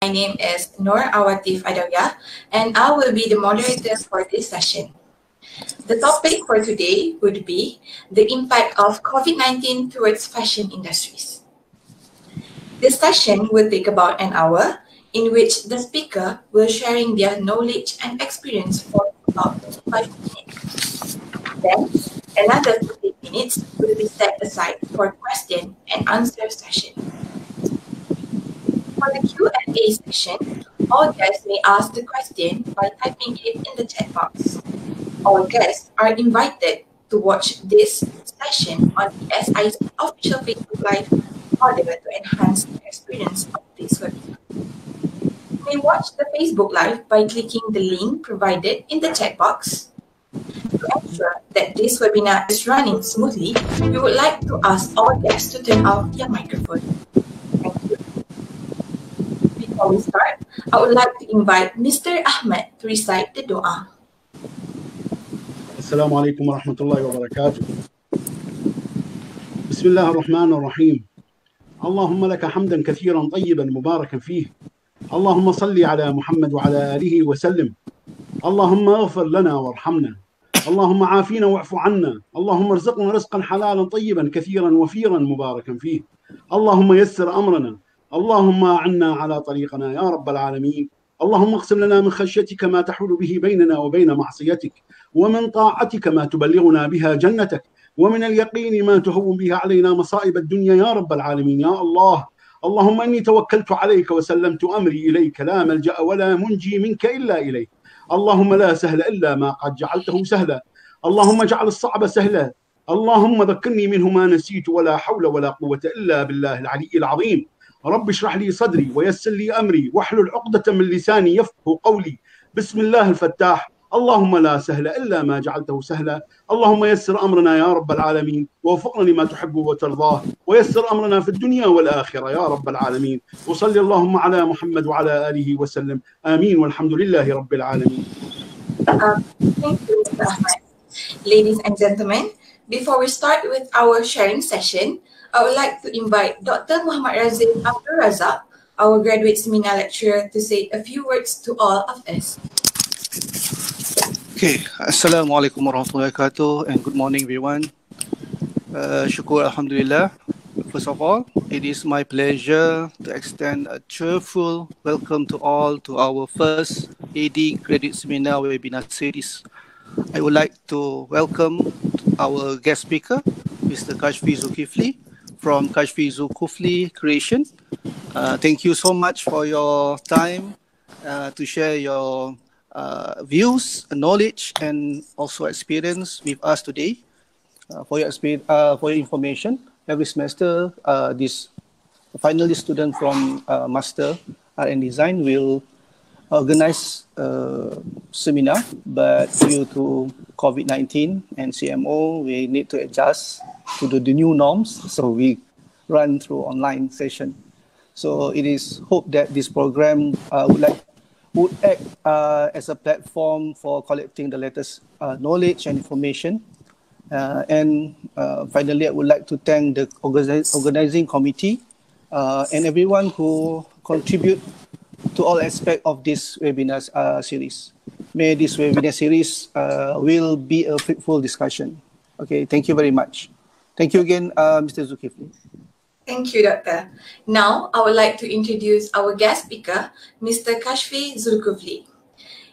My name is Noor Awatif Adawiyah, and I will be the moderator for this session. The topic for today would be the impact of COVID-19 towards fashion industries. This session will take about an hour, in which the speaker will sharing their knowledge and experience for about 25 minutes. Then, another 15 minutes will be set aside for question and answer session. For the Q&A session, all guests may ask the question by typing it in the chat box. All guests are invited to watch this session on the SIC official Facebook Live in order to enhance the experience of this webinar. You may watch the Facebook Live by clicking the link provided in the chat box. To ensure that this webinar is running smoothly, we would like to ask all guests to turn off their microphone. Thank you. Before we start, I would like to invite Mr. Ahmed to recite the dua. السلام عليكم ورحمة الله وبركاته. بسم الله الرحمن الرحيم. اللهم لك حمدا كثيرا طيبا مباركا فيه. اللهم صل على محمد وعلى آله وسلم. اللهم اغفر لنا وارحمنا. اللهم عافينا واعف عنا. اللهم ارزقنا رزقا حلالا طيبا كثيرا وفيرا مباركا فيه. اللهم يسر أمرنا. اللهم أعنا على طريقنا يا رب العالمين. اللهم اقسم لنا من خشيتك ما تحول به بيننا وبين معصيتك، ومن طاعتك ما تبلغنا بها جنتك، ومن اليقين ما تهون به علينا مصائب الدنيا يا رب العالمين يا الله. اللهم إني توكلت عليك وسلمت أمري إليك، لا ملجأ ولا منجي منك إلا إليك. اللهم لا سهل إلا ما قد جعلته سهلا. اللهم اجعل الصعب سهلا. اللهم ذكرني منه ما نسيت، ولا حول ولا قوة إلا بالله العلي العظيم. رب اشرح لي صدري ويسر لي أمري واحلل عقدة من لساني يفقه قولي. بسم الله الفتاح. اللهم لا سهل إلا ما جعلته سهلا. اللهم يسر أمرنا يا رب العالمين، ووفقنا لما تحب وترضاه، ويسر أمرنا في الدنيا والآخرة يا رب العالمين. وصلي اللهم على محمد وعلى آله وسلم. آمين والحمد لله رب العالمين. Thank you, Mr. Ahmed. Ladies and gentlemen, before we start with our sharing session, I would like to invite Dr. Muhammad Razif Abdul Razak, our graduate seminar lecturer, to say a few words to all of us. Okay, Assalamualaikum warahmatullahi wabarakatuh, and good morning everyone. Syukur Alhamdulillah. First of all, it is my pleasure to extend a cheerful welcome to all to our first AD Graduate Seminar webinar series. I would like to welcome our guest speaker, Mr. Kashfi Zulkufli from Kashfi Zulkufli Creation. Thank you so much for your time to share your views, knowledge, and also experience with us today. For your information, every semester, this finalist student from Master Art and Design will organize a seminar, but due to COVID-19 and CMO, we need to adjust to the new norms, so we run through online session. So it is hoped that this program would act as a platform for collecting the latest knowledge and information. And finally, I would like to thank the organizing committee and everyone who contribute to all aspects of this webinar series. May this webinar series will be a fruitful discussion. Okay, thank you very much. Thank you again, Mr. Zulkifli. Thank you, Doctor. Now, I would like to introduce our guest speaker, Mr. Kashfi Zulkufli.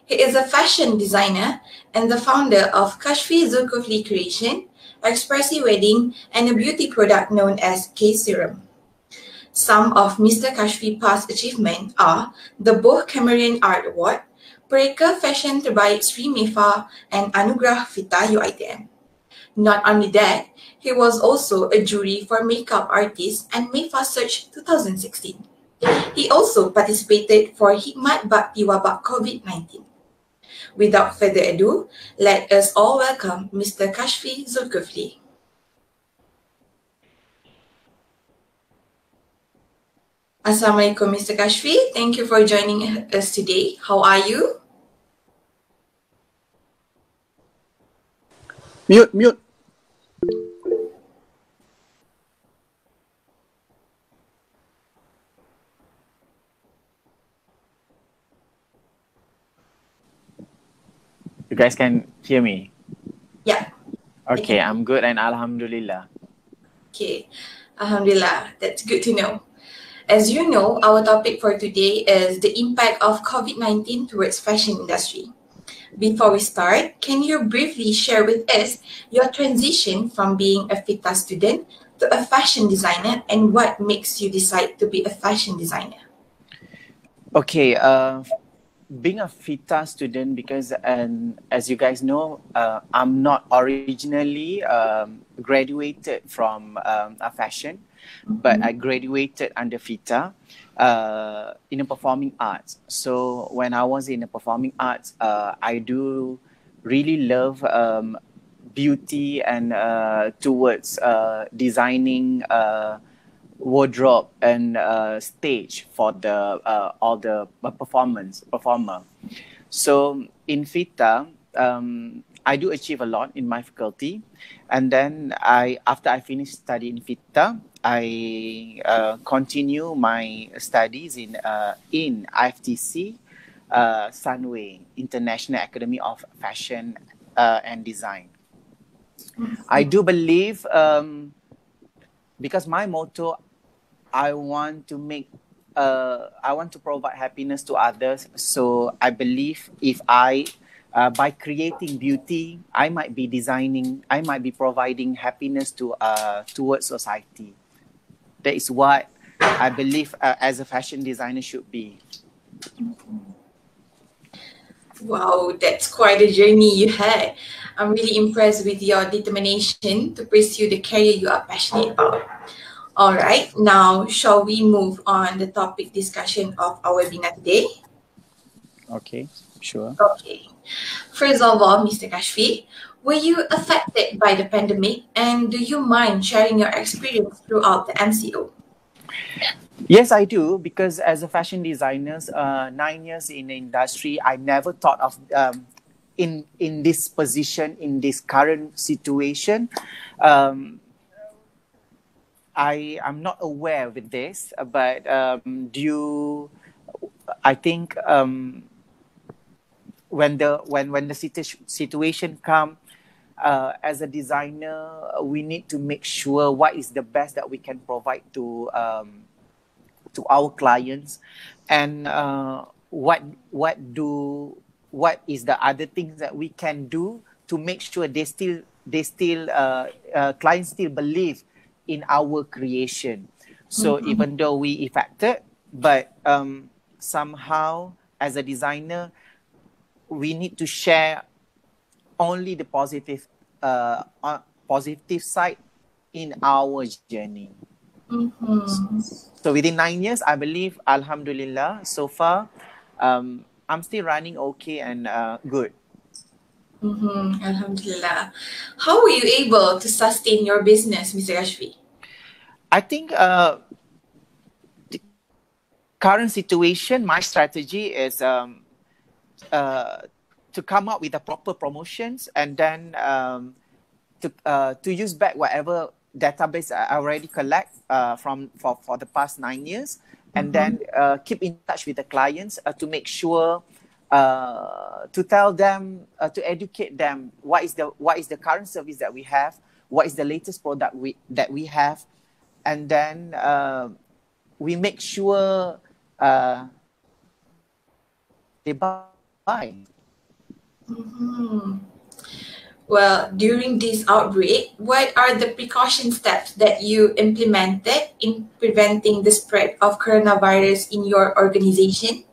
He is a fashion designer and the founder of Kashfi Zulkufli Creation, Expressive Wedding, and a beauty product known as K Serum. Some of Mr. Kashfi's past achievements are the Boh Cameron Art Award, Pereka Fashion Terbaik Sri Mefa, and Anugerah Fita UITM. Not only that, he was also a jury for Makeup Artist and Mefa Search 2016. He also participated for Hikmat Bakti Wabak COVID-19. Without further ado, let us all welcome Mr. Kashfi Zulkufli. Assalamualaikum, Mr. Kashfi. Thank you for joining us today. How are you? Mute. guys can hear me? Yeah. Okay, I'm good and Alhamdulillah. Okay. Alhamdulillah. That's good to know. As you know, our topic for today is the impact of COVID-19 towards fashion industry. Before we start, can you briefly share with us your transition from being a FITA student to a fashion designer and what makes you decide to be a fashion designer? Okay, being a FITA student, because as you guys know, I'm not originally graduated from a fashion, but I graduated under FITA in a performing arts. So when I was in the performing arts, I do really love beauty and towards designing wardrobe and stage for the all the performer. So in FITA, I do achieve a lot in my faculty, and then after I finished studying FITA, I continue my studies in IFTC, Sunway International Academy of Fashion and Design. I do believe because my motto, I want to provide happiness to others. So I believe if by creating beauty, I might be providing happiness to towards society. That is what I believe as a fashion designer should be. Wow, that's quite a journey you had. I'm really impressed with your determination to pursue the career you are passionate about. All right, now shall we move on the topic discussion of our webinar today? Okay, sure. Okay. First of all, Mr. Kashfi, were you affected by the pandemic and do you mind sharing your experience throughout the MCO? Yes, I do, because as a fashion designer, 9 years in the industry, I never thought of in this position, in this current situation. I'm not aware with this, but I think when the situation come, as a designer, we need to make sure what is the best that we can provide to our clients, and what is the other things that we can do to make sure clients still believe in our creation. So even though we affected, but somehow as a designer, we need to share only the positive side in our journey. So within 9 years, I believe, Alhamdulillah, so far, I'm still running okay and good. Alhamdulillah. How were you able to sustain your business, Mr. Kashfi? I think the current situation, my strategy is to come up with the proper promotions, and then to use back whatever database I already collect for the past 9 years, and then keep in touch with the clients to make sure to tell them, to educate them what is the current service that we have, what is the latest product that we have, and then we make sure they buy. Well, during this outbreak, what are the precaution steps that you implemented in preventing the spread of coronavirus in your organization?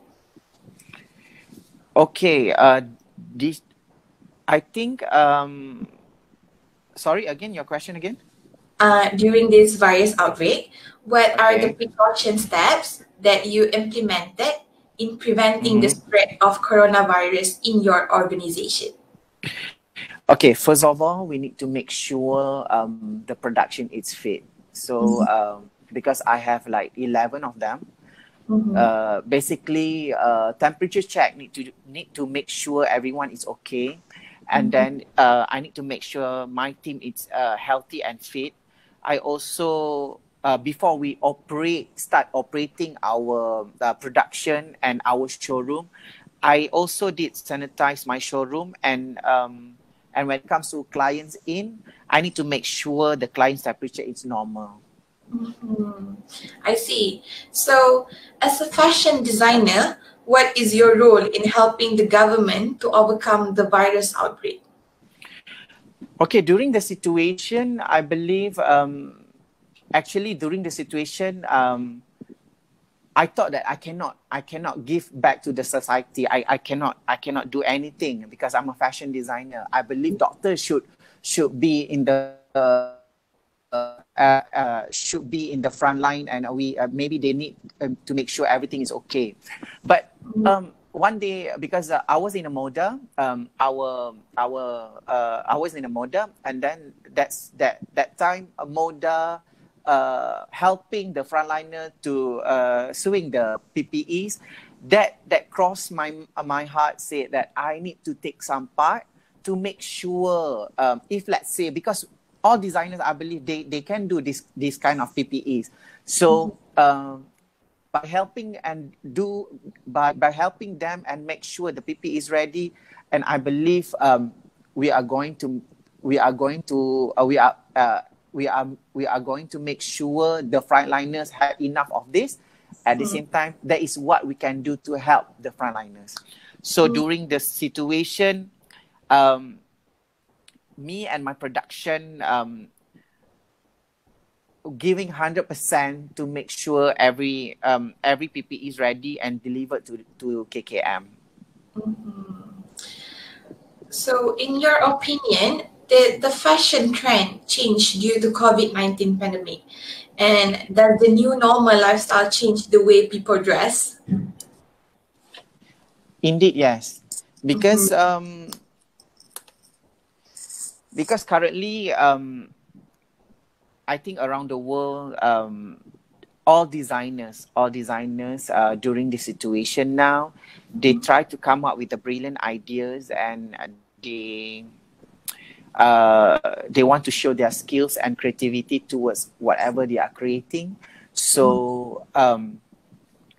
Okay, I think, sorry, again, your question again? During this virus outbreak, what are the precaution steps that you implemented in preventing the spread of coronavirus in your organization? Okay, first of all, we need to make sure the production is fit. So because I have like 11 of them, basically temperature check need to make sure everyone is okay, and then I need to make sure my team is healthy and fit. I also before we start operating our production and our showroom, I also did sanitize my showroom, and when it comes to clients in, I need to make sure the client's temperature is normal. I see. So, as a fashion designer, what is your role in helping the government to overcome the virus outbreak? Okay, during the situation, I believe actually during the situation, I thought that I cannot give back to the society. I cannot do anything because I'm a fashion designer. I believe doctors should be in the should be in the front line, and we maybe they need to make sure everything is okay. But one day, because I was in a moda, I was in a moda, and then that time a moda helping the frontliner to sewing the PPEs, that crossed my heart, said that I need to take some part to make sure if, let's say, because all designers, I believe they can do this kind of PPEs. So by helping and by helping them and make sure the PPE is ready, and I believe we are going to make sure the frontliners have enough of this. At the same time, that is what we can do to help the frontliners. So during the situation, me and my production giving 100% to make sure every PPE is ready and delivered to KKM. So, in your opinion, did the fashion trend change due to COVID-19 pandemic? And does the new normal lifestyle change the way people dress? Indeed, yes. Because because currently, I think around the world, all designers during the situation now, they try to come up with the brilliant ideas, and they want to show their skills and creativity towards whatever they are creating. So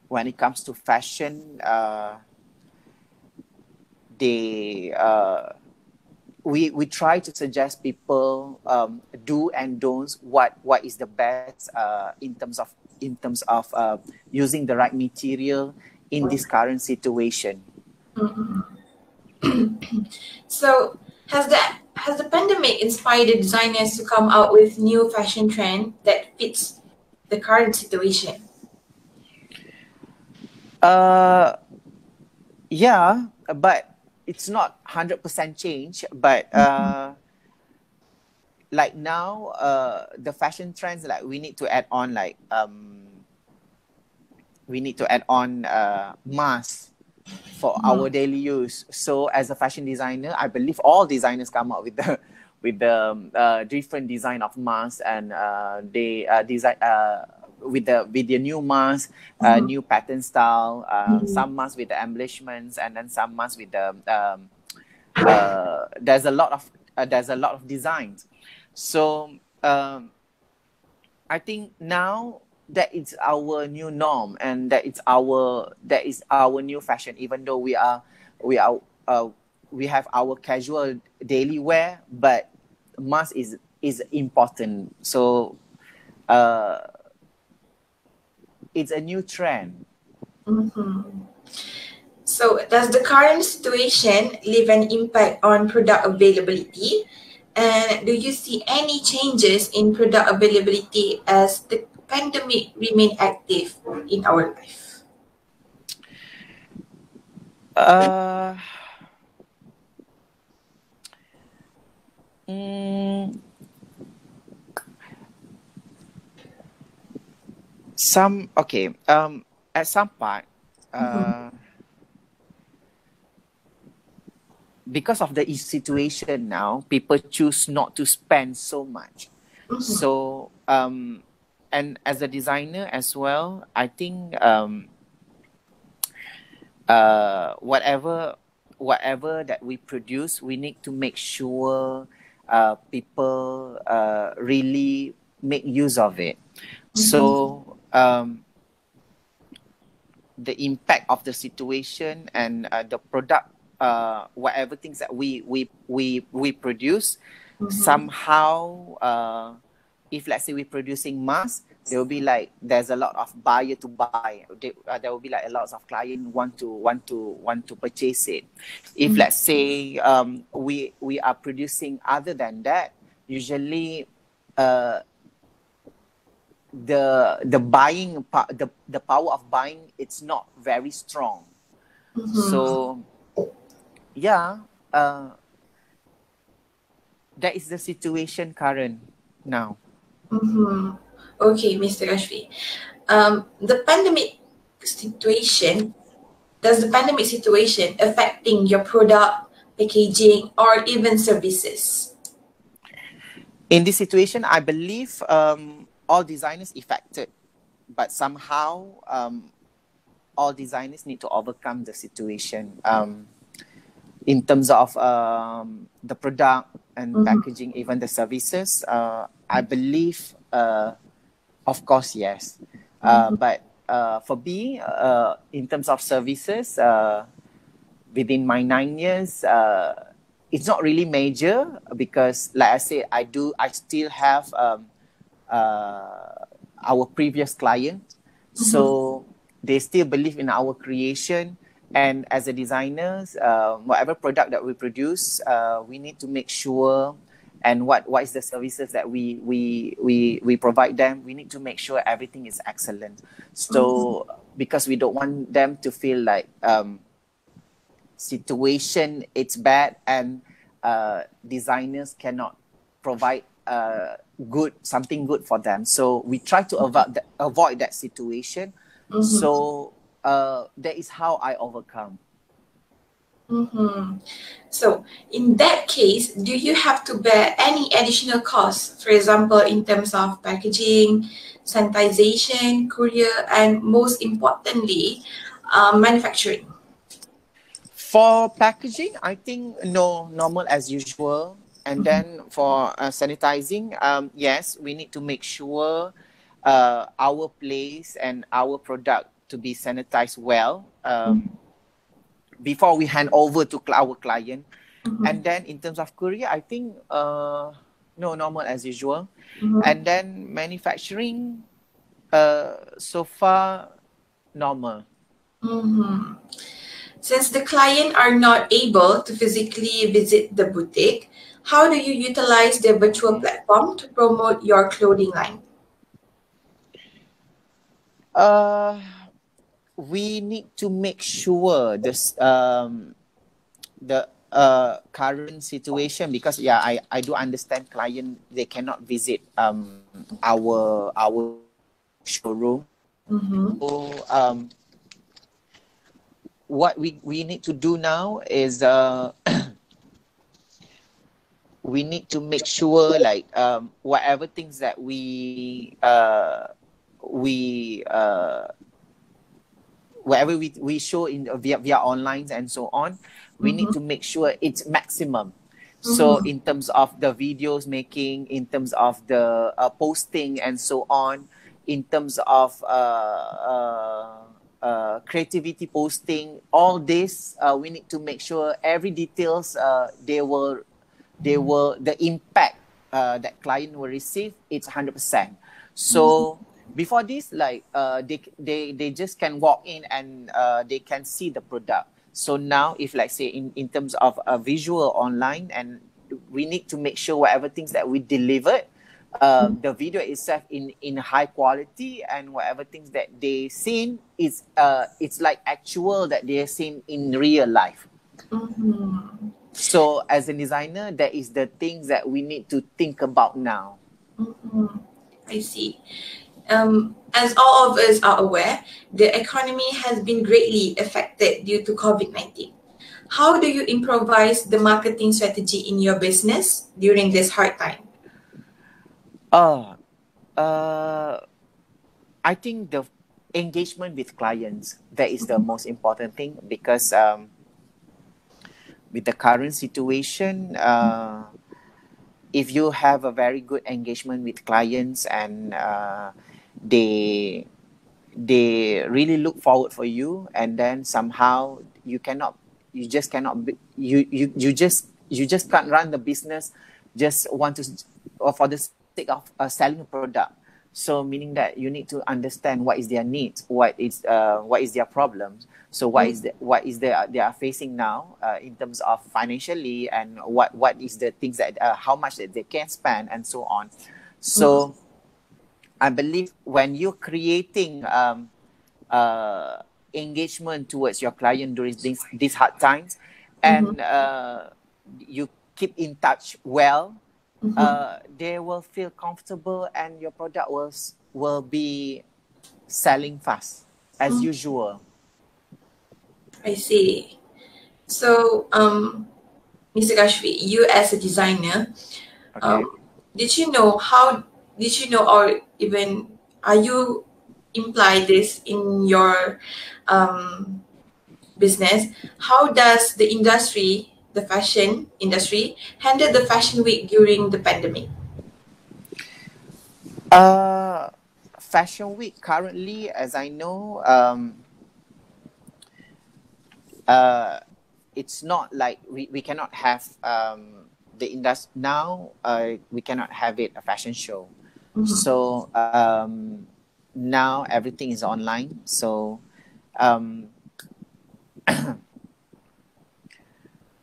when it comes to fashion, we try to suggest people do and don'ts, what is the best in terms of using the right material in this current situation. So, has the pandemic inspired the designers to come out with new fashion trend that fits the current situation? Yeah, but it's not 100% change. But like now, the fashion trends, like we need to add on masks for our daily use. So as a fashion designer, I believe all designers come up with the different design of masks, and they design with the new mask, new pattern style, some masks with the embellishments, and then some masks with the there's a lot of designs. So I think now that is our new norm, and that is our new fashion. Even though we have our casual daily wear, but mask is important. So it's a new trend. So, does the current situation leave an impact on product availability? And do you see any changes in product availability as the pandemic remain active in our life? At some part, because of the situation now, people choose not to spend so much. So and as a designer as well, I think whatever that we produce, we need to make sure people really make use of it. So the impact of the situation and the product, whatever things that we produce, somehow, if let's say we're producing mass, there will be like there's a lot of buyer to buy. There will be like a lot of client want to purchase it. If let's say we are producing other than that, usually the buying the power of buying, it's not very strong. So yeah, that is the situation current now. Okay, Mr. Kashfi. The pandemic situation, does the pandemic situation affecting your product, packaging, or even services? In this situation, I believe all designers affected, but somehow all designers need to overcome the situation. In terms of the product and packaging, even the services, I believe, of course, yes. But for me, in terms of services, within my 9 years, it's not really major because, like I said, I still have our previous client, so they still believe in our creation. And as a designers, whatever product that we produce, we need to make sure, and what is the services that we provide them, we need to make sure everything is excellent. So because we don't want them to feel like situation it's bad and designers cannot provide something good for them. So we try to avoid that situation. So that is how I overcome. So in that case, do you have to bear any additional costs, for example, in terms of packaging, sanitization, courier, and most importantly, manufacturing? For packaging, I think no, normal as usual. And then for sanitizing, yes, we need to make sure our place and our product to be sanitized well before we hand over to our client. And then in terms of courier, I think no, normal as usual. And then manufacturing, so far, normal. Since the client are not able to physically visit the boutique, how do you utilize the virtual platform to promote your clothing line? We need to make sure this the current situation, because I do understand client, they cannot visit our showroom. So what we need to do now is we need to make sure like whatever things that whatever we show in via online and so on, we need to make sure it's maximum. So in terms of the videos making, in terms of the posting and so on, in terms of creativity posting, all this we need to make sure every details the impact that client will receive, it's 100%. So before this, like they just can walk in and they can see the product. So now, if like say in terms of a visual online, and we need to make sure whatever things that we delivered, the video itself in high quality, and whatever things that they seen is it's like actual that they are seen in real life. So as a designer, that is the things that we need to think about now. I see. As all of us are aware, the economy has been greatly affected due to COVID-19. How do you improvise the marketing strategy in your business during this hard time? I think the engagement with clients, that is the most important thing, because with the current situation, if you have a very good engagement with clients and they they really look forward for you, and then somehow you just can't run the business just want to, or for the sake of selling a product. So meaning that you need to understand what is their needs, what is their problems. So what is they are facing now in terms of financially, and what is the things that how much that they can spend and so on. So I believe when you're creating engagement towards your client during these hard times, and you keep in touch well, they will feel comfortable, and your product will be selling fast as usual. I see. So, Mr. Kashfi, you as a designer, Okay. did you know, or even are you imply this in your business? How does the fashion industry, handle the fashion week during the pandemic? Fashion week currently, as I know, it's not like we cannot have the industry now. We cannot have it a fashion show. So now everything is online. So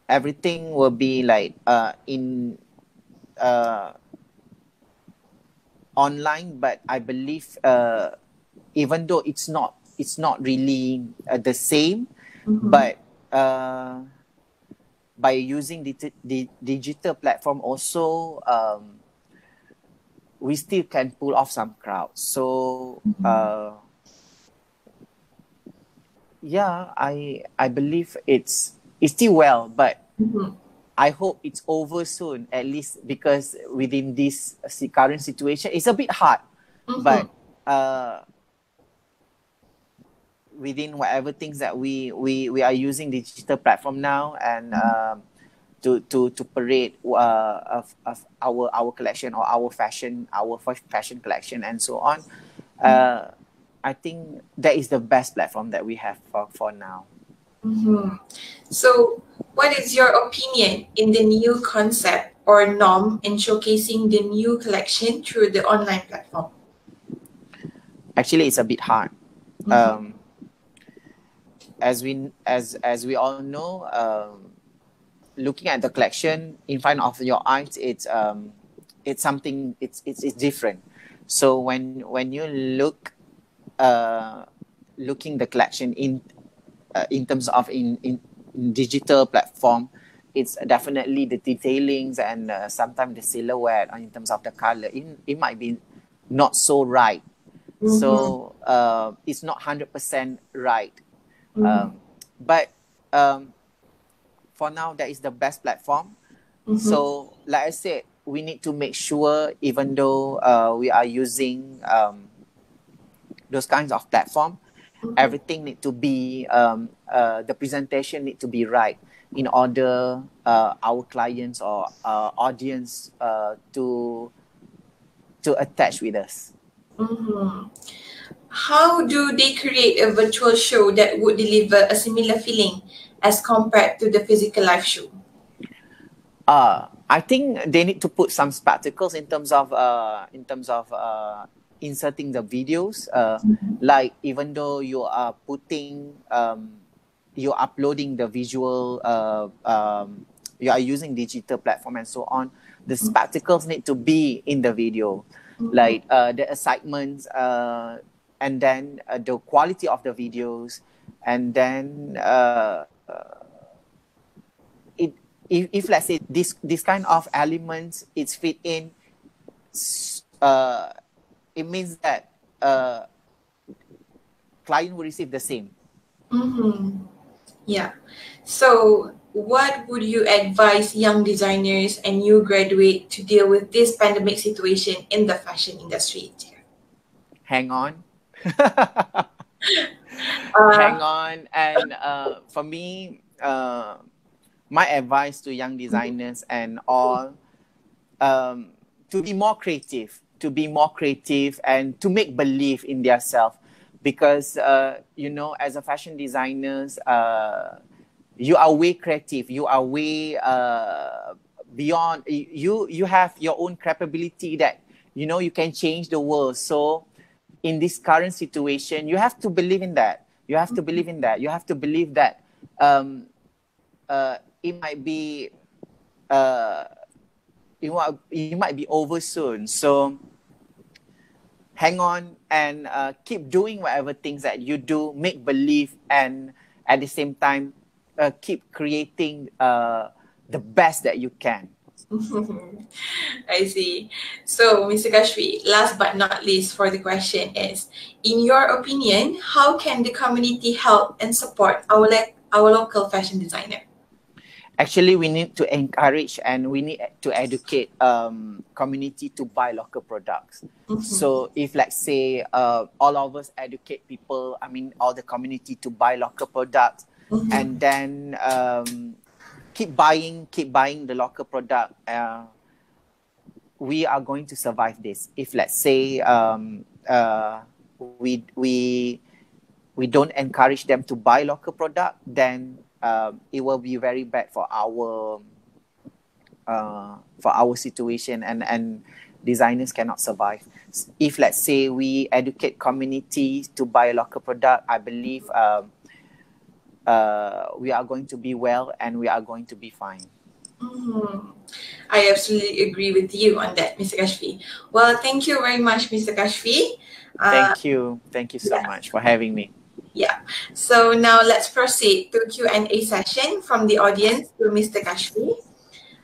everything will be like in online. But I believe even though it's not really the same, but by using the digital platform also, we still can pull off some crowds. So yeah, I believe it's still well, but I hope it's over soon, at least, because within this current situation, it's a bit hard. But within whatever things that we are using digital platform now, and to parade of our collection, or our fashion collection and so on, I think that is the best platform that we have for now. So, what is your opinion in the new concept or norm in showcasing the new collection through the online platform? Actually, it's a bit hard. As we all know, looking at the collection in front of your eyes, it's something, it's different. So when you looking the collection in terms of in digital platform, it's definitely the detailings and sometimes the silhouette, in terms of the color, it might be not so right. So it's not 100% right. But for now, that is the best platform. So like I said, we need to make sure, even though we are using those kinds of platform, everything need to be the presentation need to be right, in order our clients or audience to attach with us. How do they create a virtual show that would deliver a similar feeling as compared to the physical live show? I think they need to put some spectacles in terms of inserting the videos. Like, even though you are you're uploading the visual, you are using digital platform and so on, the spectacles need to be in the video, like the excitements, and then the quality of the videos, and then if let's say this kind of elements it's fit in, it means that client will receive the same. Yeah. So, what would you advise young designers and new graduate to deal with this pandemic situation in the fashion industry? Hang on. Hang on. And for me, my advice to young designers and all, to be more creative, and to make believe in themselves. because you know, as a fashion designers, you are way creative. You are way beyond. You have your own capability that, you know, you can change the world. So in this current situation, you have to believe in that. You have to believe in that. You have to believe that it might be you might be over soon. So hang on and keep doing whatever things that you do. Make believe, and at the same time, keep creating the best that you can. I see. So, Mr. Kashfi, last but not least for the question is, in your opinion, how can the community help and support our local fashion designer? Actually, we need to encourage and we need to educate community to buy local products. So if, let's say, all of us educate people, I mean, all the community to buy local products, and then keep buying the local product, we are going to survive this. If, let's say, we don't encourage them to buy local product, then it will be very bad for our situation, and designers cannot survive. If, let's say, we educate communities to buy a local product, I believe we are going to be well and we are going to be fine. I absolutely agree with you on that, Mr. Kashfi. Well, thank you very much, Mr. Kashfi. Thank you so much for having me. Yeah. So now let's proceed to Q&A session from the audience to Mr. Kashfi.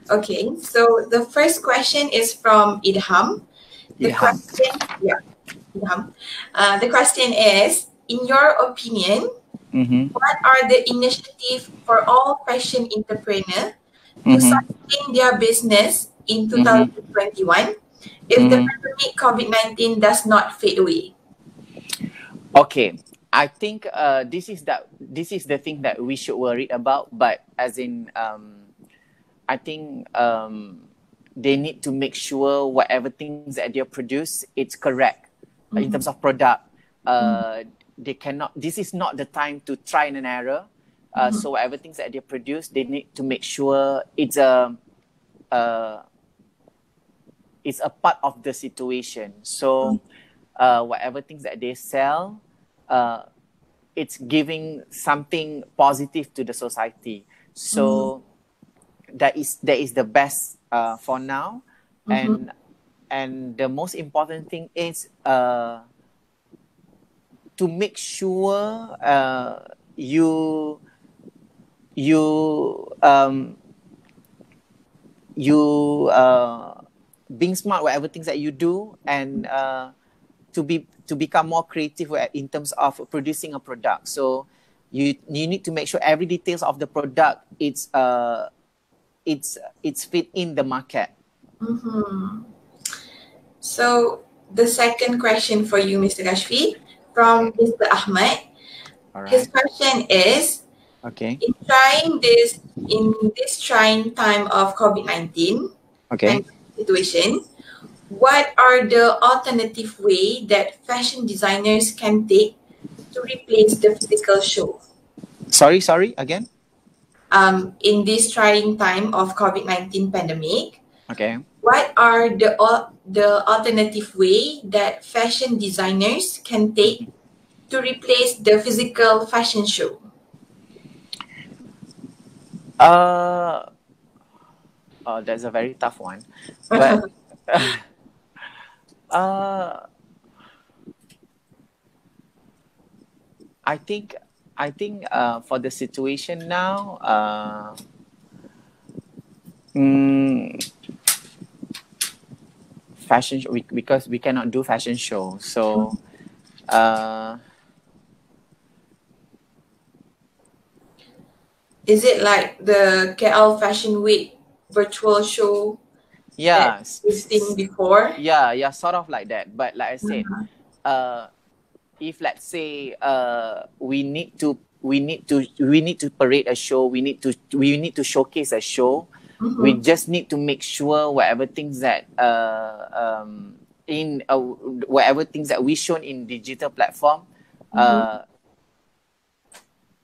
Okay. So the first question is from Idham. The question is, in your opinion, what are the initiatives for all fashion entrepreneurs to sustain their business in 2021 if the pandemic COVID-19 does not fade away? Okay, I think this is the thing that we should worry about. But as in, I think they need to make sure whatever things that they produce, it's correct in terms of product. They cannot. This is not the time to try and error. So whatever things that they produce, they need to make sure it's a part of the situation. So whatever things that they sell, it's giving something positive to the society. So that is the best for now. And the most important thing is to make sure you being smart whatever things that you do, and to become more creative in terms of producing a product. So you need to make sure every details of the product it's fit in the market. So the second question for you, Mr. Kashfi, from Mr. Ahmad. All right. His question is, okay, in this trying time of COVID-19 situation, what are the alternative way that fashion designers can take to replace the physical show? Sorry, again? In this trying time of COVID-19 pandemic, what are the alternative way that fashion designers can take to replace the physical fashion show? That's a very tough one. But I think for the situation now, fashion show, because we cannot do fashion show, so is it like the KL Fashion Week virtual show? Yeah, we've seen before. Yeah, sort of like that. But like I said, if let's say we need to parade a show, we need to showcase a show. We just need to make sure whatever things that whatever things that we shown in digital platform,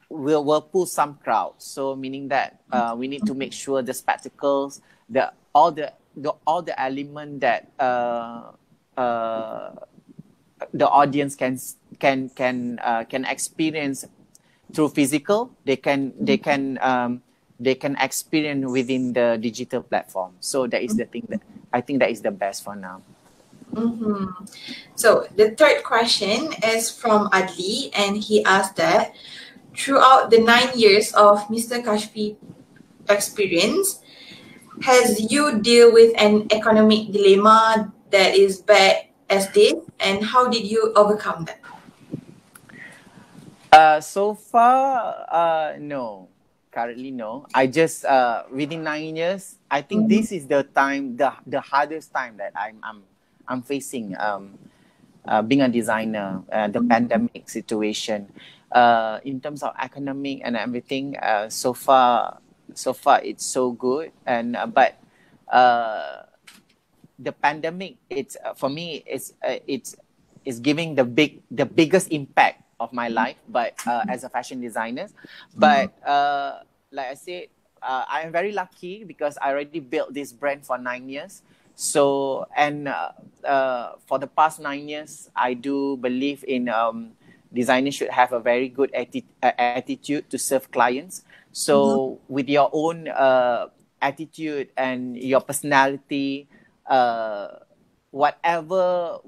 will pull some crowd. So meaning that we need to make sure the spectacles, all the element that the audience can experience through physical, they can experience within the digital platform. So that is the thing that I think that is the best for now. So the third question is from Adli, and he asked that throughout the 9 years of Mr. Kashfi experience, has you deal with an economic dilemma that is bad as this, and how did you overcome that? So far, no. Currently, no. I just within 9 years, I think this is the time, the hardest time that I'm facing. Being a designer, the pandemic situation, in terms of economic and everything. So far, it's so good. And but the pandemic, it's for me, it's giving the biggest impact of my life, but as a fashion designer. But like I said, I am very lucky because I already built this brand for 9 years. So, and for the past 9 years, I do believe in designers should have a very good attitude to serve clients. So with your own attitude and your personality, whatever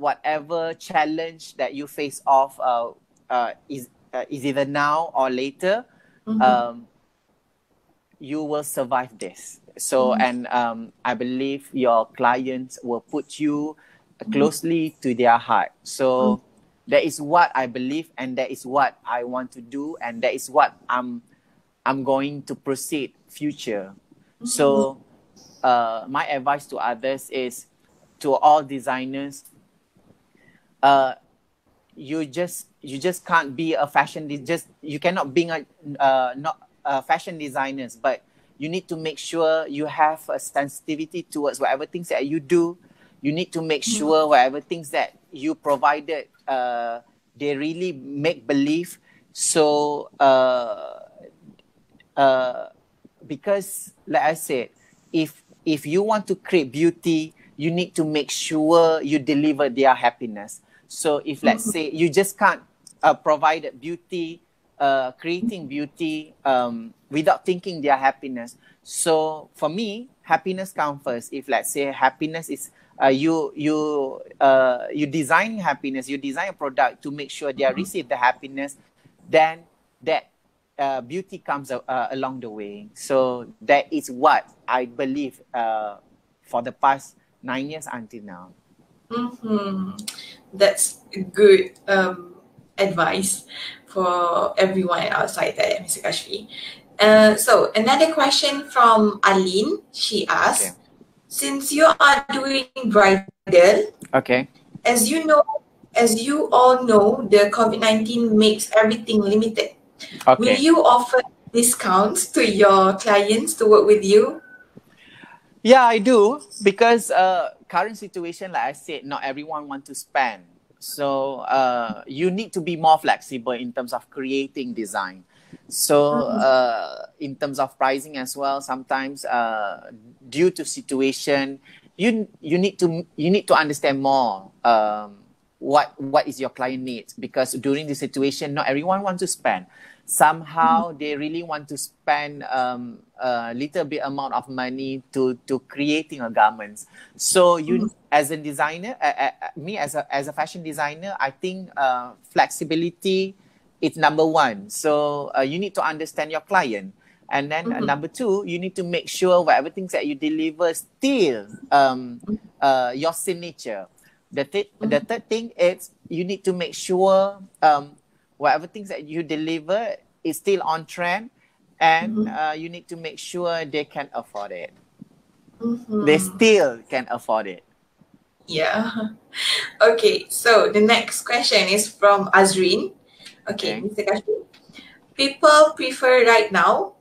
challenge that you face off is either now or later, you will survive this. So, and I believe your clients will put you closely to their heart. So that is what I believe, and that is what I want to do, and that is what I'm going to proceed future. So my advice to others is, to all designers, you just can't be a you cannot be not fashion designers, but you need to make sure you have a sensitivity towards whatever things that you do. You need to make sure whatever things that you provided, they really make believe. So because like I said, if you want to create beauty, you need to make sure you deliver their happiness. So if let's say you just can't provide beauty, creating beauty without thinking their happiness. So for me, happiness comes first. If let's say happiness is you design happiness, you design a product to make sure they receive the happiness, then that beauty comes along the way. So that is what I believe for the past 9 years until now. That's good advice for everyone outside there, Mr. Kashfi. So another question from Aline. She asked, since you are doing bridal, as you all know, the COVID-19 makes everything limited. Will you offer discounts to your clients to work with you? Yeah, I do, because current situation, like I said, not everyone wants to spend. So you need to be more flexible in terms of creating design. So in terms of pricing as well, sometimes due to situation, you need to understand more what is your client needs, because during the situation, not everyone wants to spend. Somehow they really want to spend a little bit amount of money to creating a garments. So you, as a designer, me as a fashion designer, I think flexibility is number one. So you need to understand your client, and then number two, you need to make sure whatever things that you deliver still your signature. The third thing is you need to make sure whatever things that you deliver is still on trend, and you need to make sure they can afford it. They still can afford it. Yeah. Okay, so the next question is from Azrin. Okay, Mr. Kashfi. People prefer right now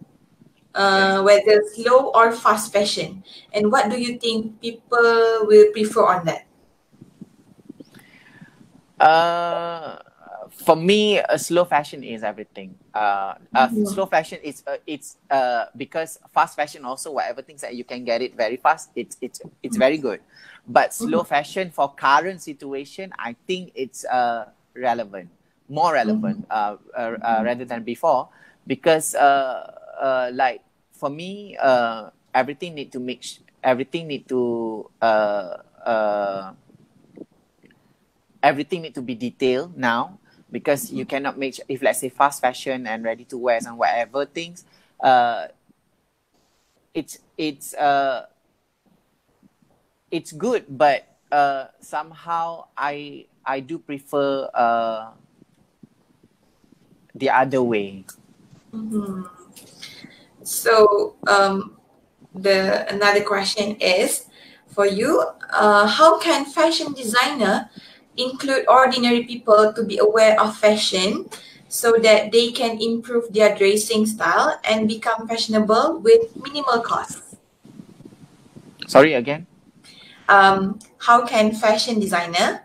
whether slow or fast fashion, and what do you think people will prefer on that? For me, slow fashion is everything. Slow fashion is because fast fashion also, whatever things that you can get it very fast, it's very good. But slow fashion for current situation, I think it's relevant, more relevant rather than before, because like for me, everything need to everything need to be detailed now, because you cannot make, if let's say fast fashion and ready to wear and whatever things, it's good, but somehow I do prefer the other way. So another question is for you, how can fashion designer include ordinary people to be aware of fashion so that they can improve their dressing style and become fashionable with minimal costs? Sorry, again? How can fashion designer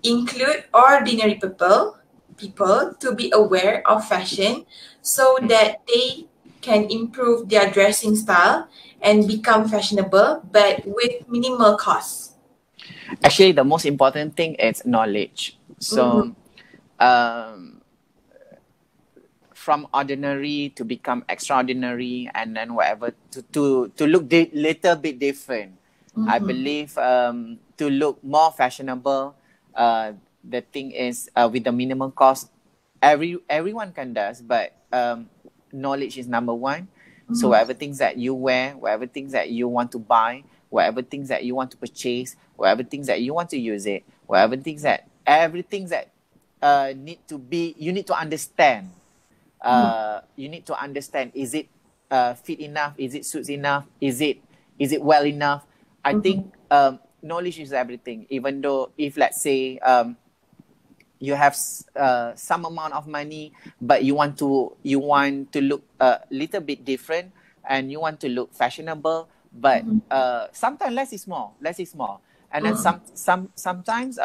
include ordinary people to be aware of fashion so that they can improve their dressing style and become fashionable but with minimal costs? Actually, the most important thing is knowledge. So from ordinary to become extraordinary, and then whatever, to look little bit different. I believe to look more fashionable, the thing is with the minimum cost, everyone can does, but knowledge is number one. So whatever things that you wear, whatever things that you want to buy, whatever things that you want to purchase, whatever things that you want to use it, whatever things that, everything that you need to understand. You need to understand, is it fit enough? Is it suits enough? Is it well enough? I think knowledge is everything. Even though if let's say you have some amount of money, but you want to look a little bit different, and you want to look fashionable, but sometimes less is more. And then sometimes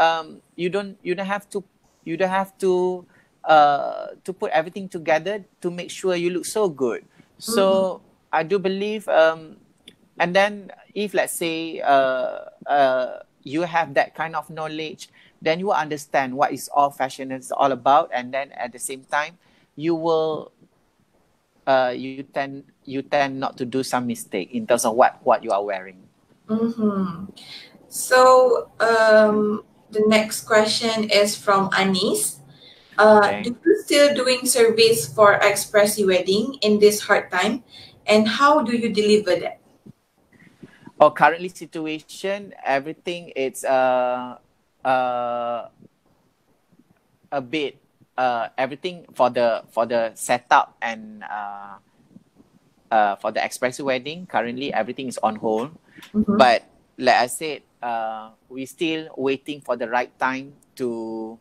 you don't have to put everything together to make sure you look so good. So I do believe, and then if let's say you have that kind of knowledge, then you will understand what is all fashion is all about, and then at the same time you will you tend not to do some mistake in terms of what you are wearing. So the next question is from Anis. Do you still doing service for express wedding in this hard time, and how do you deliver that? Currently situation, everything it's a bit everything for the setup and for the express wedding, currently everything is on hold. But like I said, we still waiting for the right time to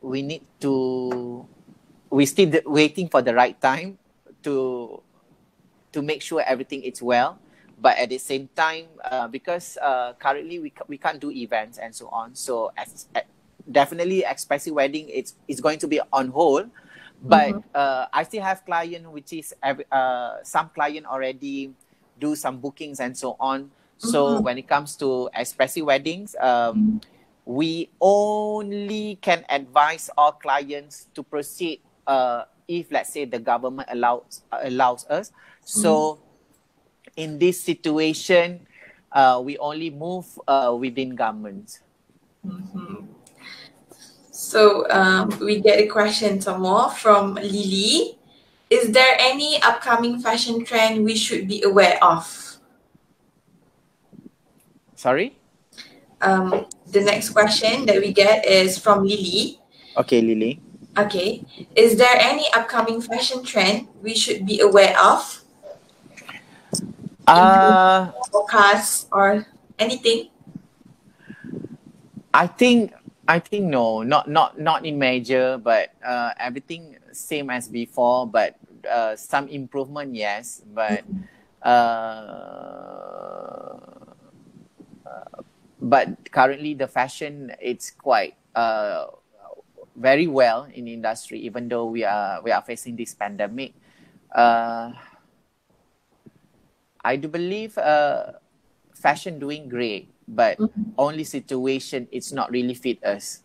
we still waiting for the right time to make sure everything is well. But at the same time, because currently we can't do events and so on, so definitely expressive wedding it's going to be on hold. But I still have client, which is some client already do some bookings and so on. So when it comes to expressive weddings, we only can advise our clients to proceed if let's say the government allows us. So in this situation, we only move within government. So we get a question some more from Lily. Is there any upcoming fashion trend we should be aware of? Sorry? The next question that we get is from Lily. Okay, Lily. Okay. Is there any upcoming fashion trend we should be aware of? Forecast or anything? I think no, not in major, but everything same as before, but some improvement, yes. But but currently the fashion, it's quite very well in the industry, even though we are facing this pandemic. I do believe fashion doing great, but only situation it's not really fit us.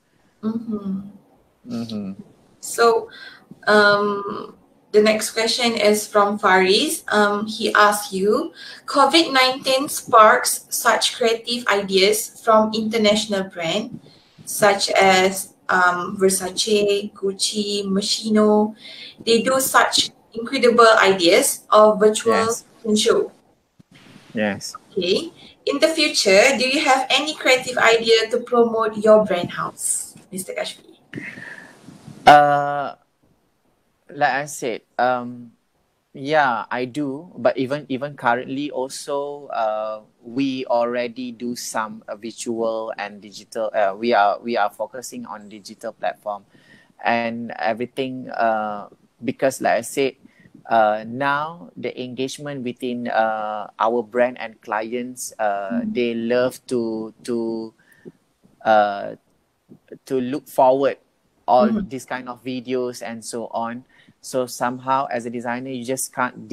So, the next question is from Faris. He asks you, COVID-19 sparks such creative ideas from international brands such as Versace, Gucci, Moschino. They do such incredible ideas of virtual fashion show. Yes. Okay. In the future, do you have any creative idea to promote your brand house, Mr. Kashfi? Like I said, yeah, I do. But even currently, also, we already do some visual and digital. We are focusing on digital platform, and everything. Because, like I said, now the engagement between our brand and clients, they love to look forward all these kind of videos and so on. So somehow, as a designer, you just can't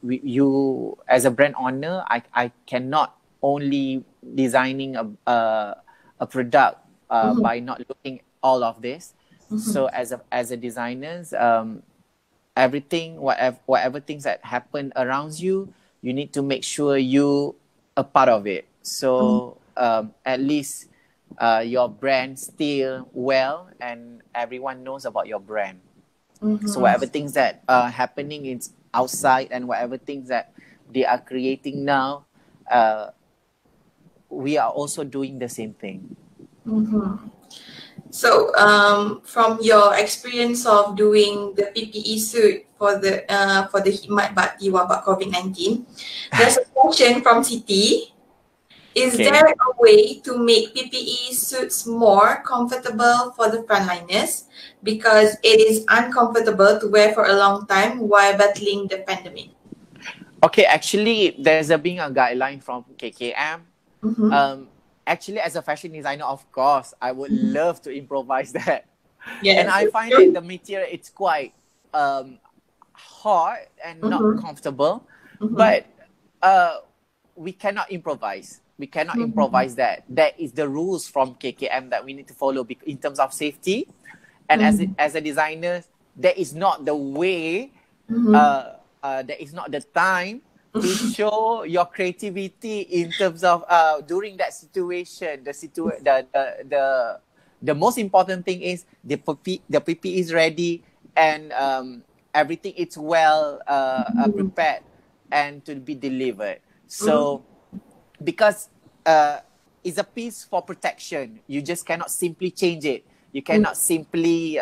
you as a brand owner, I cannot only designing a product by not looking all of this. So as a designers, everything, whatever things that happen around you, you need to make sure you a part of it. So at least your brand still well and everyone knows about your brand. So whatever things that are happening in outside and whatever things that they are creating now, we are also doing the same thing. So, from your experience of doing the PPE suit for the Hikmat Bakti Wabak COVID-19, there's a question from Siti. Is there a way to make PPE suits more comfortable for the frontliners because it is uncomfortable to wear for a long time while battling the pandemic? Okay, actually, there's being a guideline from KKM. Actually, as a fashion designer, of course, I would love to improvise that. Yes, and I find that the material, it's quite hard and not comfortable. But we cannot improvise. We cannot improvise that. That is the rules from KKM that we need to follow in terms of safety. And as a designer, that is not the way, that is not the time to show your creativity in terms of during that situation. The most important thing is the PP is ready and everything is well prepared and to be delivered. So because it's a piece for protection, you just cannot simply change it. You cannot simply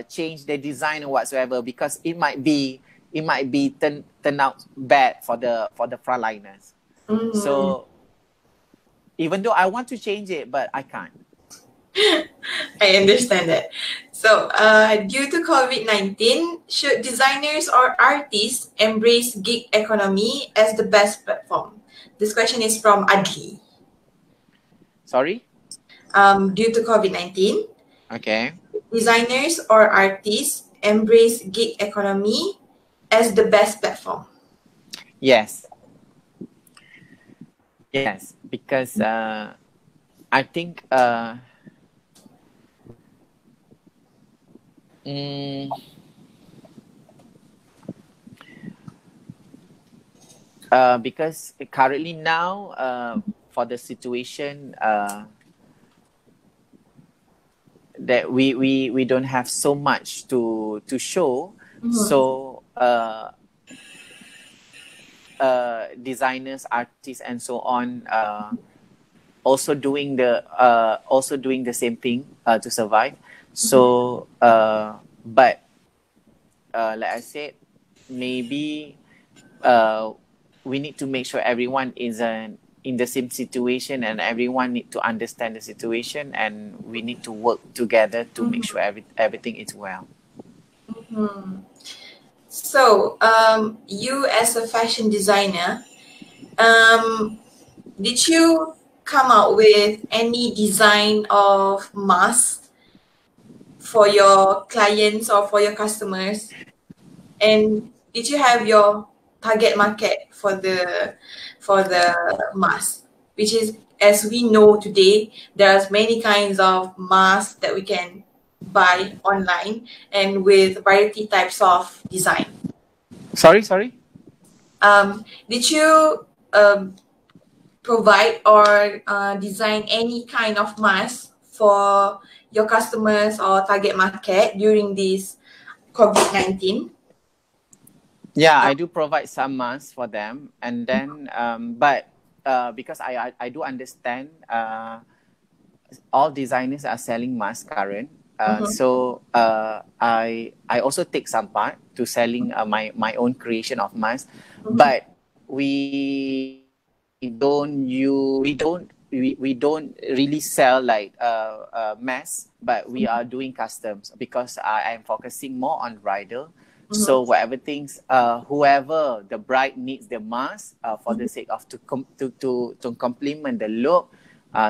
change the design or whatsoever, because it might be turn out bad for the frontliners. So even though I want to change it, but I can't. I understand that. So, due to COVID-19, should designers or artists embrace gig economy as the best platform? This question is from Adli. Sorry? Due to COVID-19, okay, designers or artists embrace gig economy as the best platform? Yes. Yes, because I think because currently now, for the situation that we don't have so much to show, so designers, artists, and so on also doing the same thing to survive. So, but like I said, maybe we need to make sure everyone is in the same situation, and everyone need to understand the situation, and we need to work together to make sure everything is well. So, you as a fashion designer, did you come out with any design of mask for your clients or for your customers? And did you have your target market for the mask? Which is, as we know today, there's many kinds of masks that we can buy online and with variety types of design. Sorry. Did you provide or design any kind of mask for your customers or target market during this COVID-19? Yeah, I do provide some masks for them, and then but because I do understand all designers are selling masks current. So I also take some part to selling my own creation of masks, but we don't really sell like mass, but we are doing customs because I am focusing more on bridal. So whatever things, whoever the bride needs the mask for the sake of to complement the look.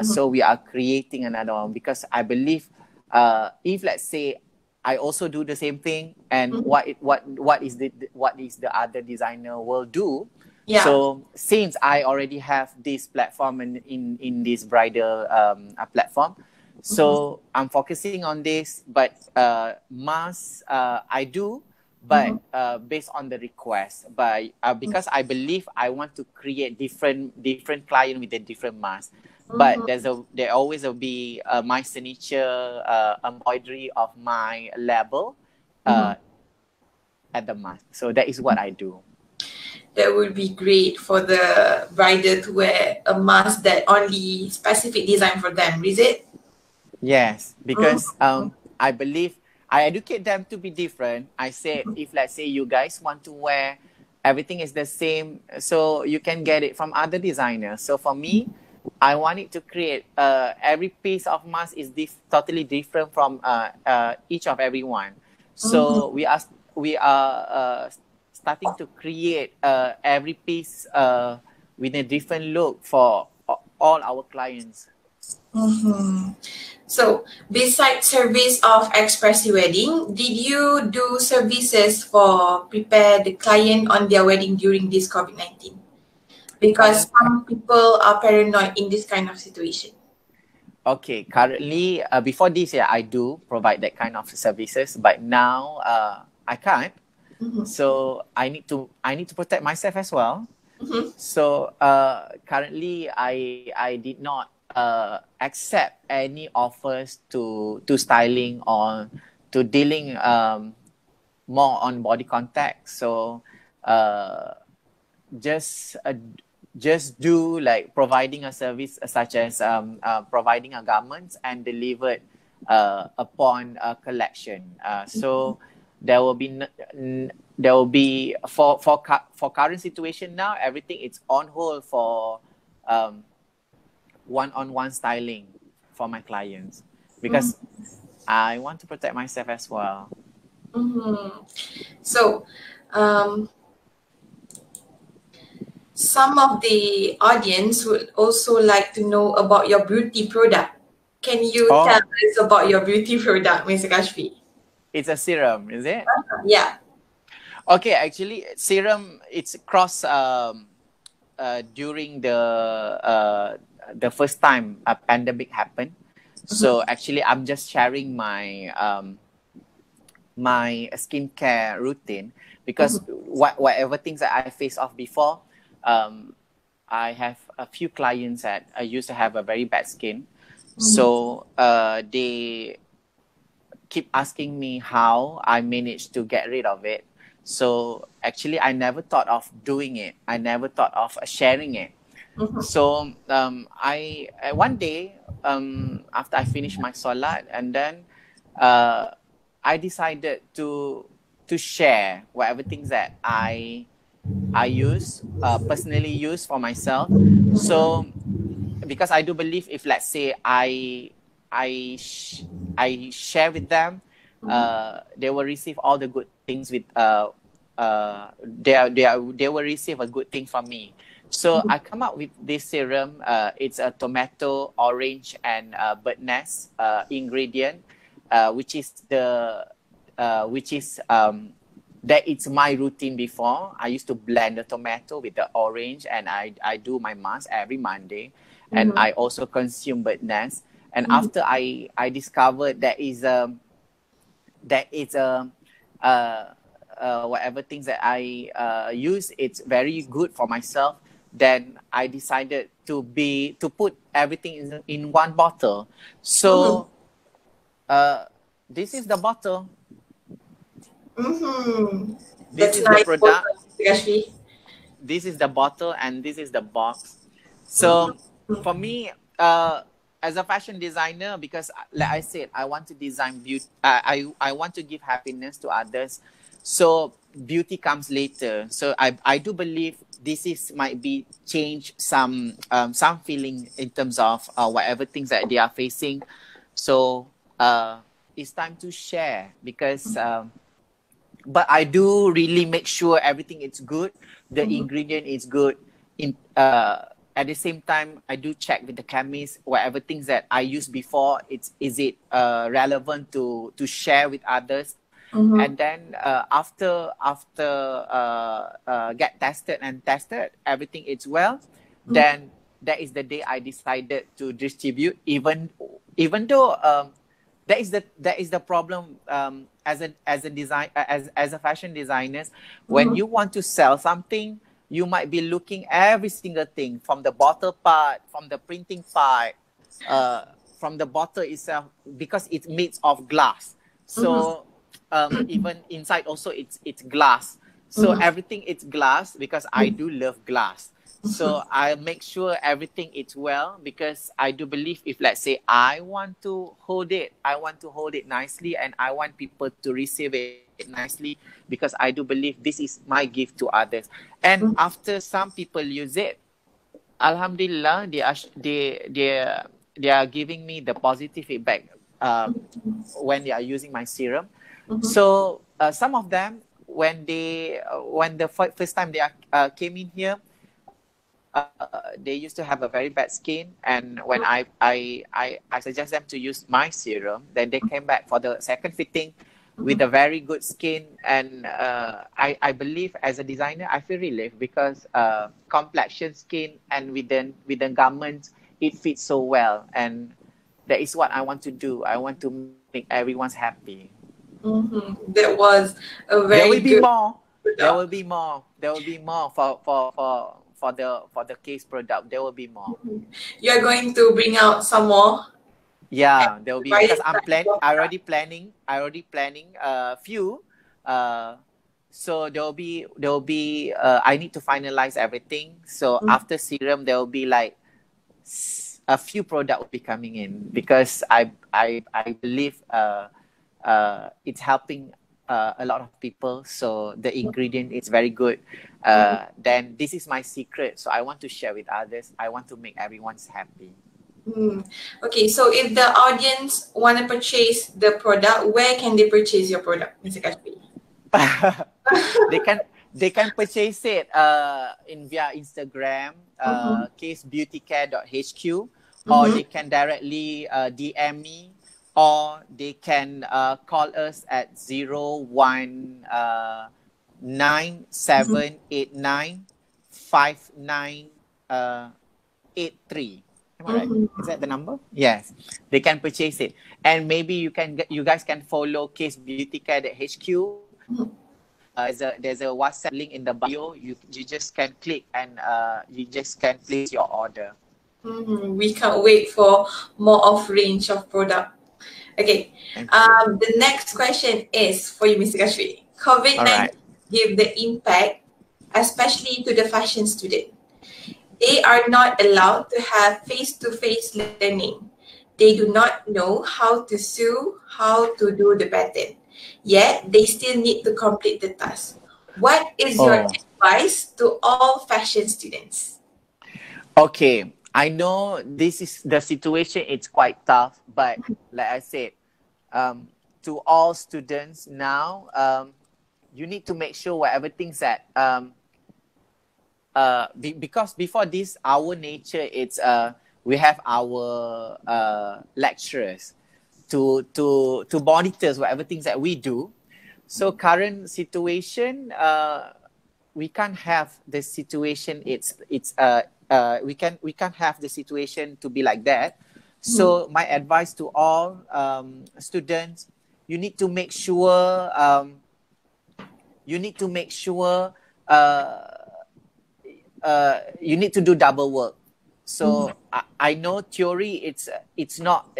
So we are creating another one because I believe if let's say I also do the same thing, and what is the other designer will do. Yeah. So since I already have this platform in this bridal platform, so I'm focusing on this. But mask I do, but based on the request. But because I believe I want to create different client with a different mask. But there always will be my signature embroidery of my label at the mask. So that is what I do. That would be great for the bridal to wear a mask that only specific design for them, is it? Yes, because I believe I educate them to be different. I say, if let's say you guys want to wear everything is the same, so you can get it from other designers. So for me, I want it to create every piece of mask is totally different from each of everyone. So we are starting to create every piece with a different look for all our clients. So besides service of express wedding, did you do services for prepare the client on their wedding during this COVID-19? Because some people are paranoid in this kind of situation. Okay, currently, before this year, I do provide that kind of services, but now I can't. So I need to protect myself as well. So currently, I did not accept any offers to styling or to dealing more on body contact. So just do like providing a service such as providing a garments and delivered upon a collection. So there will be for current situation now, everything is on hold for one-on-one styling for my clients because I want to protect myself as well. So some of the audience would also like to know about your beauty product. Can you tell us about your beauty product, Mr. Kashfi? It's a serum, is it? Yeah. Okay, actually, serum, it's cross during the first time a pandemic happened. So actually, I'm just sharing my my skincare routine because whatever things that I faced off before, I have a few clients that I used to have a very bad skin. So they keep asking me how I managed to get rid of it. So actually, I never thought of doing it. I never thought of sharing it. So I one day after I finished my salat, and then I decided to share whatever things that I use personally use for myself. So because I do believe if let's say I share with them, they will receive all the good things with they will receive a good thing from me. So I come up with this serum. It's a tomato, orange, and bird nest ingredient, which is that it's my routine before. I used to blend the tomato with the orange, and I do my mask every Monday, and I also consume bird nest. And after I discovered whatever things that I use, it's very good for myself. Then I decided to put everything in one bottle. So this is the bottle. This That's is the nice, product. Kashfi. This is the bottle, and this is the box. So for me, as a fashion designer, because like I said, I want to design beauty. I want to give happiness to others. So beauty comes later. So I do believe might be change some feeling in terms of whatever things that they are facing. So it's time to share, because but I do really make sure everything is good, the ingredient is good. At the same time, I do check with the chemist whatever things that I used before. Is it relevant to share with others? And then after get tested, everything is well. Then that is the day I decided to distribute. Even though that is the problem as a fashion designers. When you want to sell something, you might be looking every single thing, from the bottle part, from the printing part, from the bottle itself, because it's made of glass. So even inside also it's glass. So everything is glass, because I do love glass. So I make sure everything is well, because I do believe, if let's say I want to hold it nicely, and I want people to receive it nicely, because I do believe this is my gift to others. And after some people use it, Alhamdulillah, they are giving me the positive feedback when they are using my serum. So some of them, when the first time they came in here, they used to have a very bad skin, and when I suggest them to use my serum, then they came back for the second fitting with a very good skin. And I believe, as a designer, I feel relieved, because complexion, skin, and with the garments, it fits so well. And that is what I want to do. I want to make everyone's happy. That was a very There will be good more. product. There will be more. There will be more for the case product. There will be more. You're going to bring out some more. Yeah, there will be, because I already planning few. So there will be I need to finalize everything. So after serum, there will be like a few product will be coming in, because I believe it's helping a lot of people. So the ingredient is very good. Then this is my secret. So I want to share with others. I want to make everyone's happy. Okay, so if the audience want to purchase the product, where can they purchase your product, Mr. Kashfi? They can purchase it via Instagram, casebeautycare.hq, or they can directly DM me, or they can call us at 01978959883. Am I right? Is that the number? Yes. They can purchase it. And maybe you guys can follow casebeautycare.hq. There's a WhatsApp link in the bio. You just can click, and you just can place your order. We can't wait for more of range of product. Okay. The next question is for you, Mr. Kashfi. COVID-19 gave the impact, especially to the fashion student. They are not allowed to have face-to-face learning. They do not know how to sew, how to do the pattern. Yet, they still need to complete the task. What is your advice to all fashion students? Okay, I know this is the situation. It's quite tough, but like I said, to all students now, you need to make sure whatever things that because before this, our nature, it's we have our lecturers to monitors whatever things that we do. So current situation, we can't have the situation. We can't have the situation to be like that. So my advice to all students, you need to make sure you need to make sure you need to do double work. So I know theory, it's not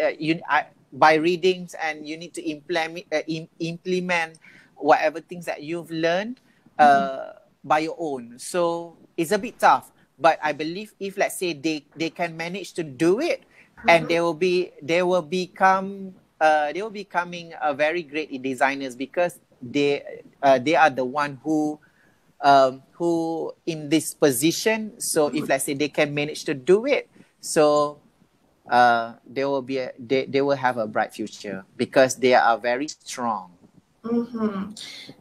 by readings, and you need to implement whatever things that you've learned by your own. So it's a bit tough, but I believe if, let's say, they can manage to do it, and they will becoming a very great designers, because they are the one who in this position. So if, let's say, they can manage to do it, so they will have a bright future, because they are very strong.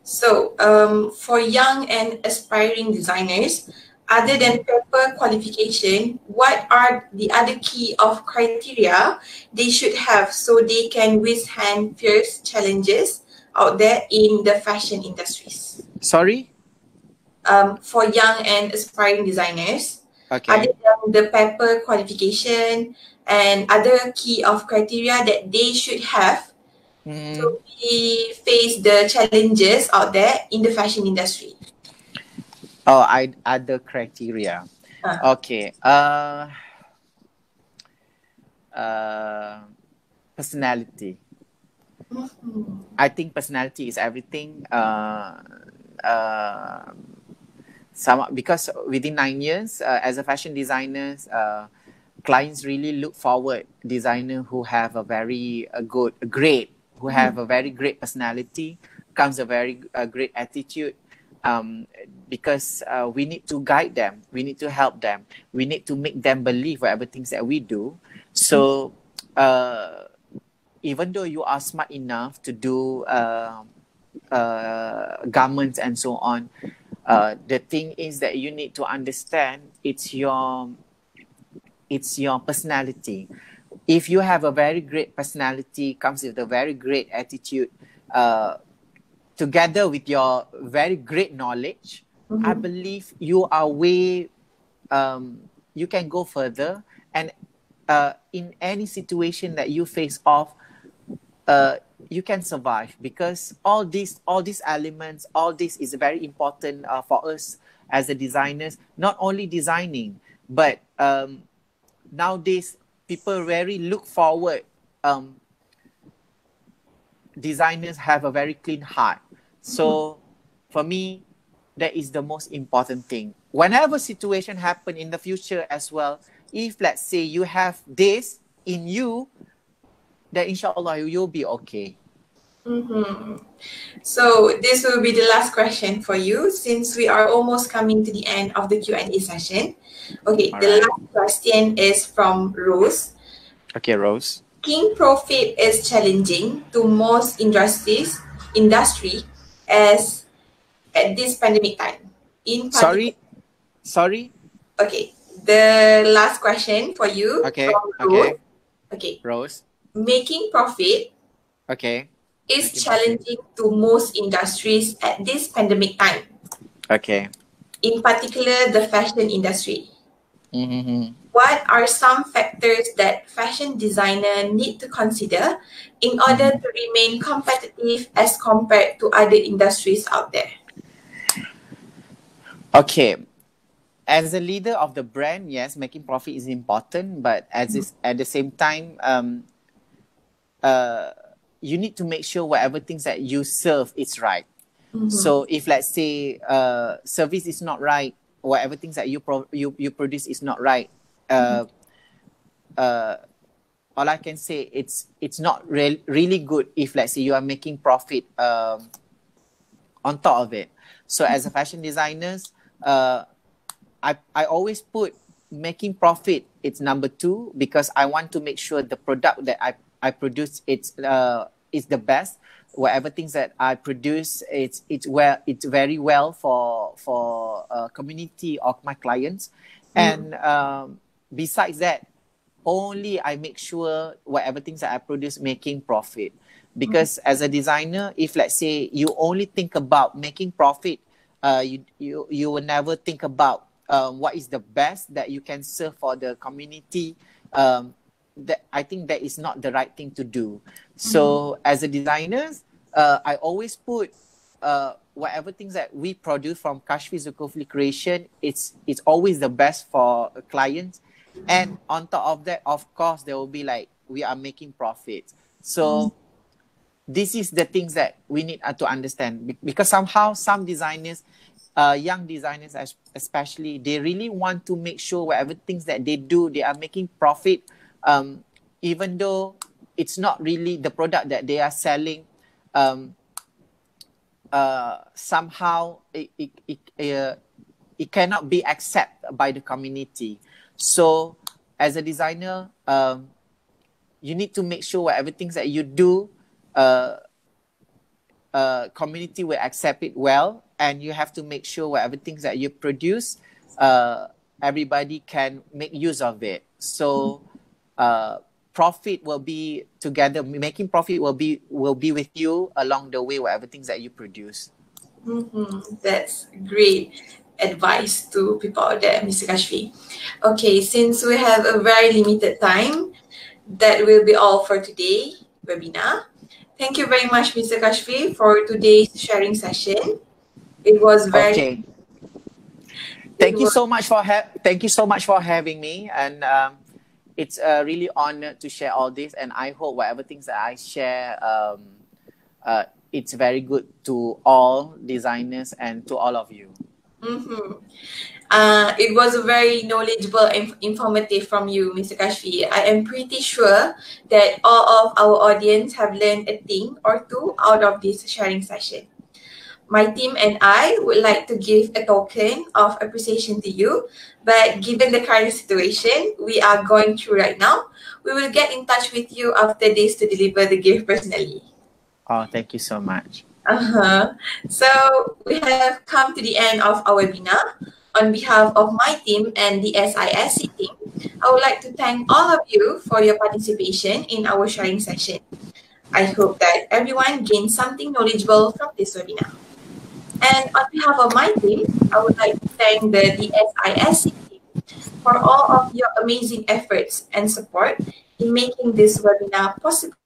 So for young and aspiring designers, other than paper qualification, what are the other key of criteria they should have so they can withstand fierce challenges out there in the fashion industries? Sorry? For young and aspiring designers, Okay. other than the paper qualification, and other key of criteria that they should have to face the challenges out there in the fashion industry. Oh, other criteria. Okay. Personality. I think personality is everything. Because within 9 years, as a fashion designer, clients really look forward designer who have a very who have a very great personality, comes a very great attitude. Because we need to guide them, we need to help them, we need to make them believe whatever things that we do. So even though you are smart enough to do garments and so on, the thing is that you need to understand it's your personality. If you have a very great personality, comes with a very great attitude, together with your very great knowledge, I believe you are way, you can go further, and in any situation that you face off, you can survive, because all these elements, all this is very important for us as the designers. Not only designing, but nowadays people very look forward. Designers have a very clean heart. So for me, that is the most important thing. Whenever situation happen in the future as well, if, let's say, you have this in you, then inshallah you'll be okay. So this will be the last question for you, since we are almost coming to the end of the Q&A session. Okay, the last question is from Rose. Okay, Rose. Making profit is challenging to most industry as at this pandemic time. Sorry. Okay, the last question for you. Okay. From Rose. Okay. Rose. Making profit. Okay. Is challenging to most industries at this pandemic time. Okay. In particular, the fashion industry. What are some factors that fashion designer need to consider in order to remain competitive as compared to other industries out there? Okay. As a leader of the brand, yes, making profit is important, but at the same time, you need to make sure whatever things that you serve is right. So if, let's say, service is not right, whatever things that you produce is not right, all I can say, it's not really good if, let's say, you are making profit on top of it. So as a fashion designers, I always put making profit, it's number 2, because I want to make sure the product that I produce is the best. whatever things that I produce, it's very well for community of my clients. And besides that, only I make sure whatever things that I produce making profit. Because as a designer, if let's say you only think about making profit, you will never think about what is the best that you can serve for the community. That I think that is not the right thing to do. So as a designer, I always put whatever things that we produce from Kashfi Zulkufli Creation, it's always the best for clients. And on top of that, of course, there will be like, we are making profit. So this is the things that we need to understand, because somehow some designers, young designers especially, they really want to make sure whatever things that they do, they are making profit, even though it's not really the product that they are selling. Somehow it cannot be accepted by the community. So as a designer, you need to make sure whatever things that you do, community will accept it well, and you have to make sure whatever things that you produce, everybody can make use of it. So profit will be together, making profit will be with you along the way, whatever things that you produce. That's great advice to people out there, Mr. Kashfi. Okay, since we have a very limited time, that will be all for today webinar. Thank you very much, Mr. Kashfi, for today's sharing session. It was very okay. Thank you so much for having me, and it's a really honor to share all this. And I hope whatever things that I share, it's very good to all designers and to all of you. It was a very knowledgeable and informative from you, Mr. Kashfi. I am pretty sure that all of our audience have learned a thing or two out of this sharing session. My team and I would like to give a token of appreciation to you, but given the current situation we are going through right now, we will get in touch with you after this to deliver the gift personally. Oh, thank you so much. So we have come to the end of our webinar. On behalf of my team and the SISC team, I would like to thank all of you for your participation in our sharing session. I hope that everyone gained something knowledgeable from this webinar. And on behalf of my team, I would like to thank the DSISC team for all of your amazing efforts and support in making this webinar possible.